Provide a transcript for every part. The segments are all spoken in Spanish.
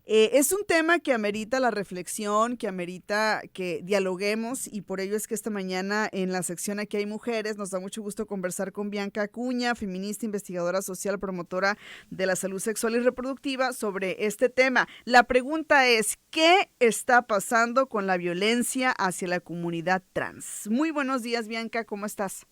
Es un tema que amerita la reflexión, que amerita que dialoguemos y por ello es que esta mañana en la sección Aquí hay mujeres nos da mucho gusto conversar con Bianca Acuña, feminista, investigadora social, promotora de la salud sexual y reproductiva sobre este tema. La pregunta es, ¿qué está pasando con la violencia hacia la comunidad trans? Muy buenos días, Bianca, ¿cómo estás?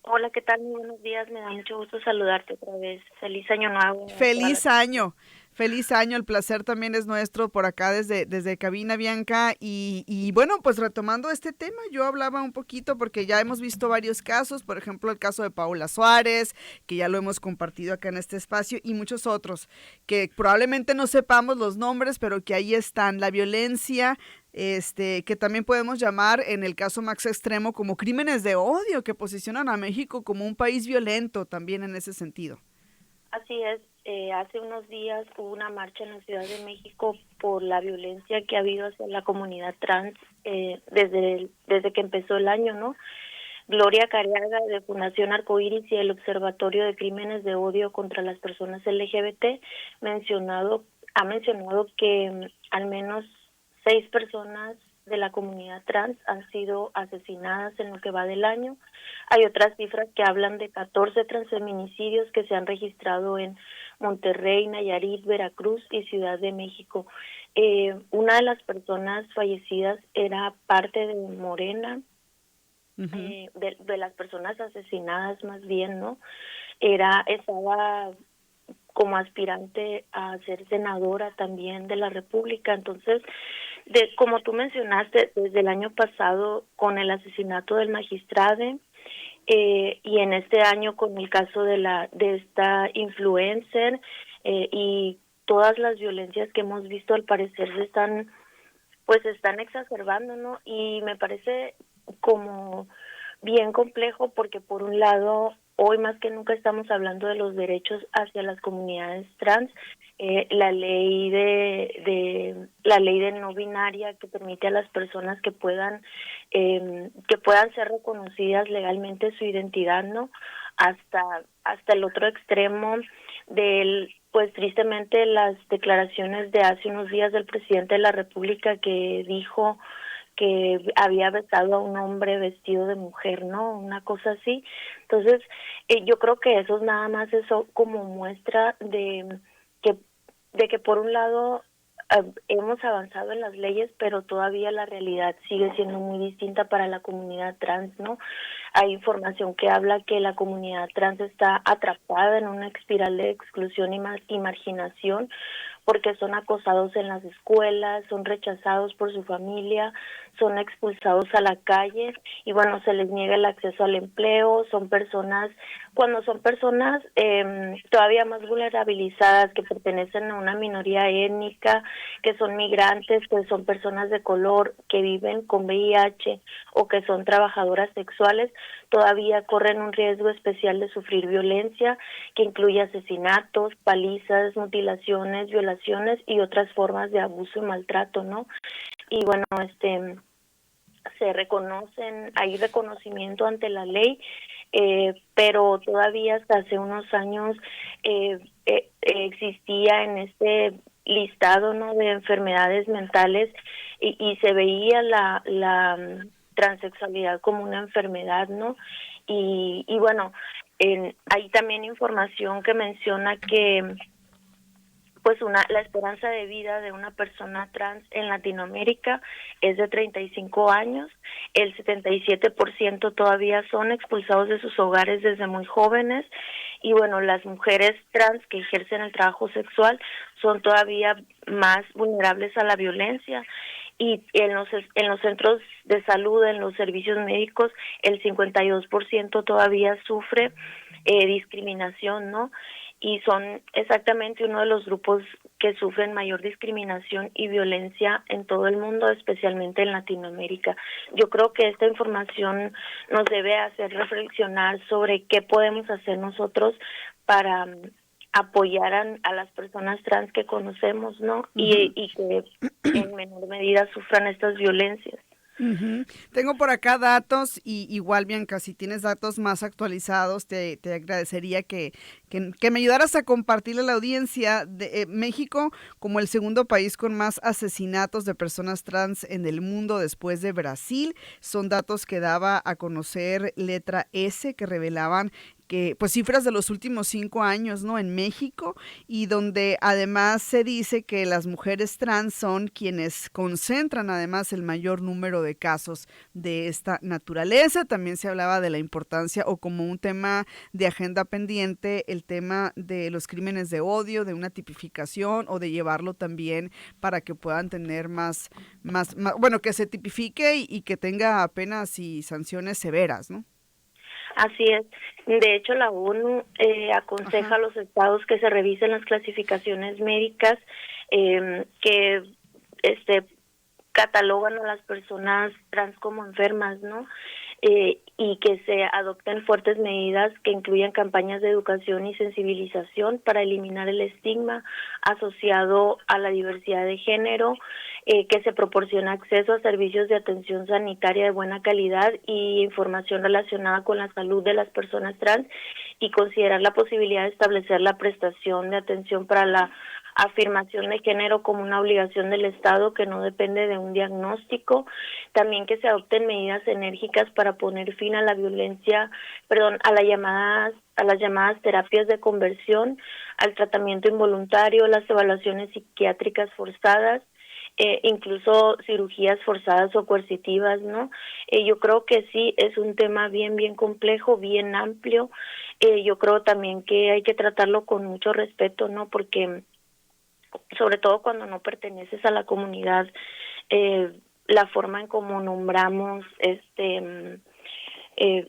Hola, ¿qué tal? Muy buenos días, me da mucho gusto saludarte otra vez. Feliz año nuevo a toda la Feliz comunidad. año, feliz año, el placer también es nuestro por acá desde Cabina Bianca y bueno, pues retomando este tema, yo hablaba un poquito porque ya hemos visto varios casos, por ejemplo el caso de Paula Suárez, que ya lo hemos compartido acá en este espacio y muchos otros, que probablemente no sepamos los nombres, pero que ahí están, la violencia, que también podemos llamar en el caso más extremo como crímenes de odio que posicionan a México como un país violento también en ese sentido. Así es, hace unos días hubo una marcha en la Ciudad de México por la violencia que ha habido hacia la comunidad trans desde que empezó el año, ¿no? Gloria Cariaga de Fundación Arcoíris y el Observatorio de Crímenes de Odio contra las Personas LGBT ha mencionado que al menos 6 personas de la comunidad trans han sido asesinadas en lo que va del año. Hay otras cifras que hablan de 14 transfeminicidios que se han registrado en Monterrey, Nayarit, Veracruz y Ciudad de México. Una de las personas fallecidas era parte de Morena, Ujú. de las personas asesinadas más bien, ¿no? Estaba como aspirante a ser senadora también de la República. Entonces, como tú mencionaste, desde el año pasado con el asesinato del magistrado, y en este año con el caso de esta influencer, y todas las violencias que hemos visto al parecer se están exacerbando, ¿no? Y me parece como bien complejo porque por un lado hoy más que nunca estamos hablando de los derechos hacia las comunidades trans, la ley de no binaria que permite a las personas que puedan ser reconocidas legalmente su identidad, ¿no? Hasta el otro extremo del pues tristemente las declaraciones de hace unos días del presidente de la República que dijo que había besado a un hombre vestido de mujer, ¿no? Una cosa así. Entonces, yo creo que eso es nada más eso como muestra que de que por un lado hemos avanzado en las leyes, pero todavía la realidad sigue siendo muy distinta para la comunidad trans, ¿no? Hay información que habla que la comunidad trans está atrapada en una espiral de exclusión y marginación porque son acosados en las escuelas, son rechazados por su familia, son expulsados a la calle y bueno, se les niega el acceso al empleo, cuando son personas todavía más vulnerabilizadas que pertenecen a una minoría étnica, que son migrantes, que son personas de color, que viven con VIH o que son trabajadoras sexuales, todavía corren un riesgo especial de sufrir violencia que incluye asesinatos, palizas, mutilaciones, violaciones y otras formas de abuso y maltrato, ¿no? Y bueno, hay reconocimiento ante la ley, pero todavía hasta hace unos años existía en este listado, ¿no?, de enfermedades mentales y se veía la transexualidad como una enfermedad, ¿no? Y bueno, hay también información que menciona que pues la esperanza de vida de una persona trans en Latinoamérica es de 35 años, el 77% todavía son expulsados de sus hogares desde muy jóvenes y bueno, las mujeres trans que ejercen el trabajo sexual son todavía más vulnerables a la violencia y en los centros de salud, en los servicios médicos, el 52% todavía sufre discriminación, ¿no? Y son exactamente uno de los grupos que sufren mayor discriminación y violencia en todo el mundo, especialmente en Latinoamérica. Yo creo que esta información nos debe hacer reflexionar sobre qué podemos hacer nosotros para apoyar a las personas trans que conocemos, ¿no? Ujú. Y que en menor medida sufran estas violencias. Ujú. Tengo por acá datos y igual, Bianca, si tienes datos más actualizados, te agradecería que me ayudaras a compartirle a la audiencia de México como el segundo país con más asesinatos de personas trans en el mundo después de Brasil. Son datos que daba a conocer Letra S, que revelaban que, pues, cifras de los últimos 5 años, ¿no? En México, y donde además se dice que las mujeres trans son quienes concentran además el mayor número de casos de esta naturaleza. También se hablaba de la importancia o como un tema de agenda pendiente, el tema de los crímenes de odio, de una tipificación o de llevarlo también para que puedan tener bueno, que se tipifique y que tenga penas y sanciones severas, ¿no? Así es. De hecho, la ONU aconseja Ajá. a los estados que se revisen las clasificaciones médicas que este catalogan a las personas trans como enfermas, ¿no? Y que se adopten fuertes medidas que incluyan campañas de educación y sensibilización para eliminar el estigma asociado a la diversidad de género, que se proporcione acceso a servicios de atención sanitaria de buena calidad y información relacionada con la salud de las personas trans, y considerar la posibilidad de establecer la prestación de atención para la afirmación de género como una obligación del Estado que no depende de un diagnóstico. También que se adopten medidas enérgicas para poner fin a la violencia, a las llamadas terapias de conversión, al tratamiento involuntario, las evaluaciones psiquiátricas forzadas, incluso cirugías forzadas o coercitivas, ¿no? Yo creo que sí es un tema bien complejo, bien amplio. Yo creo también que hay que tratarlo con mucho respeto, ¿no? Porque sobre todo cuando no perteneces a la comunidad, la forma en cómo nombramos,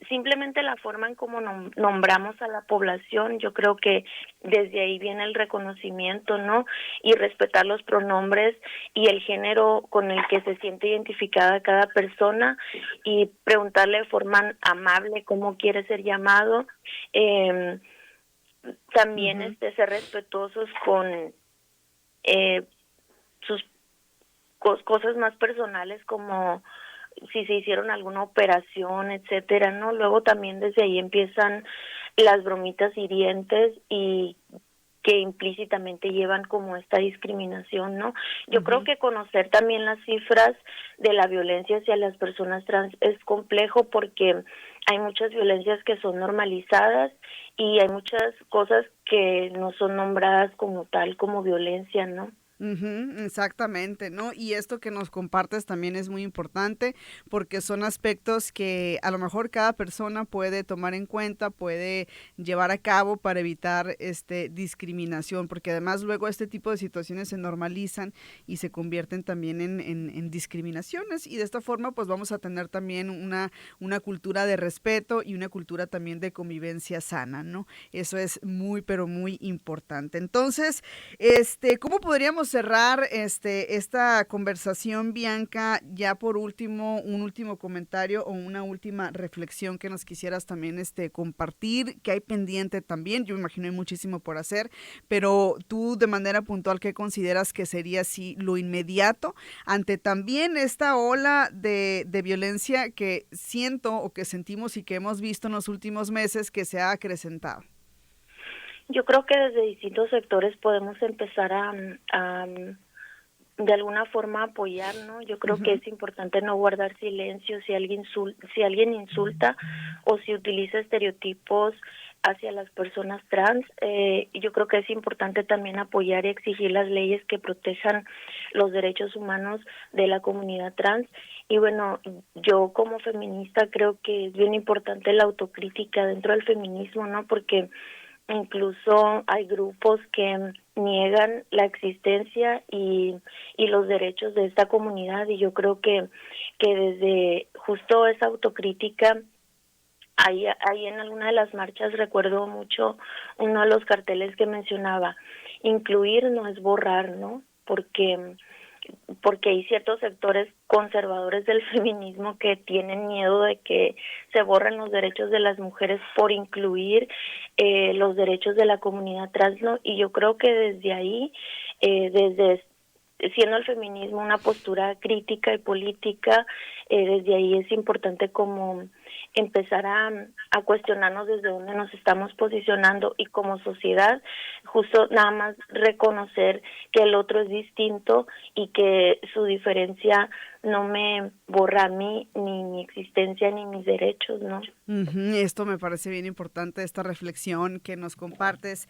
simplemente la forma en cómo nombramos a la población, yo creo que desde ahí viene el reconocimiento, ¿no? Y respetar los pronombres y el género con el que se siente identificada cada persona, y preguntarle de forma amable cómo quiere ser llamado. Eh, También Ujú. ser respetuosos con eh, sus cosas más personales, como si se hicieron alguna operación, etcétera, ¿no? Luego también desde ahí empiezan las bromitas hirientes y que implícitamente llevan como esta discriminación, ¿no? Yo creo Ujú. que conocer también las cifras de la violencia hacia las personas trans es complejo, porque hay muchas violencias que son normalizadas y hay muchas cosas que no son nombradas como tal, como violencia, ¿no? Ujú, exactamente, ¿no? Y esto que nos compartes también es muy importante porque son aspectos que a lo mejor cada persona puede tomar en cuenta, puede llevar a cabo para evitar discriminación, porque además luego este tipo de situaciones se normalizan y se convierten también en discriminaciones, y de esta forma pues vamos a tener también una cultura de respeto y una cultura también de convivencia sana, ¿no? Eso es muy, pero muy importante. Entonces, ¿cómo podríamos cerrar esta conversación, Bianca? Ya por último, un último comentario o una última reflexión que nos quisieras también compartir, que hay pendiente también. Yo me imagino hay muchísimo por hacer, pero tú de manera puntual, ¿qué consideras que sería así lo inmediato ante también esta ola de violencia que siento o que sentimos y que hemos visto en los últimos meses que se ha acrecentado? Yo creo que desde distintos sectores podemos empezar de alguna forma apoyar, ¿no? Yo creo que Ujú. es importante no guardar silencio si alguien insulta o si utiliza estereotipos hacia las personas trans. Yo creo que es importante también apoyar y exigir las leyes que protejan los derechos humanos de la comunidad trans. Y bueno, yo como feminista creo que es bien importante la autocrítica dentro del feminismo, ¿no? Porque incluso hay grupos que niegan la existencia y los derechos de esta comunidad, y yo creo que desde justo esa autocrítica, ahí en alguna de las marchas recuerdo mucho uno de los carteles que mencionaba: incluir no es borrar, ¿no? Porque hay ciertos sectores conservadores del feminismo que tienen miedo de que se borren los derechos de las mujeres por incluir los derechos de la comunidad trans, ¿no? Y yo creo que desde ahí, desde siendo el feminismo una postura crítica y política, desde ahí es importante como empezar a cuestionarnos desde dónde nos estamos posicionando y como sociedad, justo nada más reconocer que el otro es distinto y que su diferencia no me borra a mí, ni mi existencia, ni mis derechos, ¿no? Esto me parece bien importante, esta reflexión que nos compartes,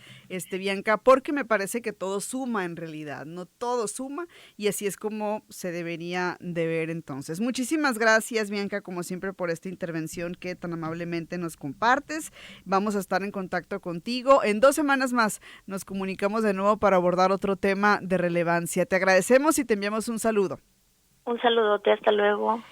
Bianca, porque me parece que todo suma en realidad, no todo suma y así es como se debería de ver entonces. Muchísimas gracias, Bianca, como siempre, por esta intervención que tan amablemente nos compartes. Vamos a estar en contacto contigo. En 2 semanas más nos comunicamos de nuevo para abordar otro tema de relevancia. Te agradecemos y te enviamos un saludo. Un saludote, hasta luego.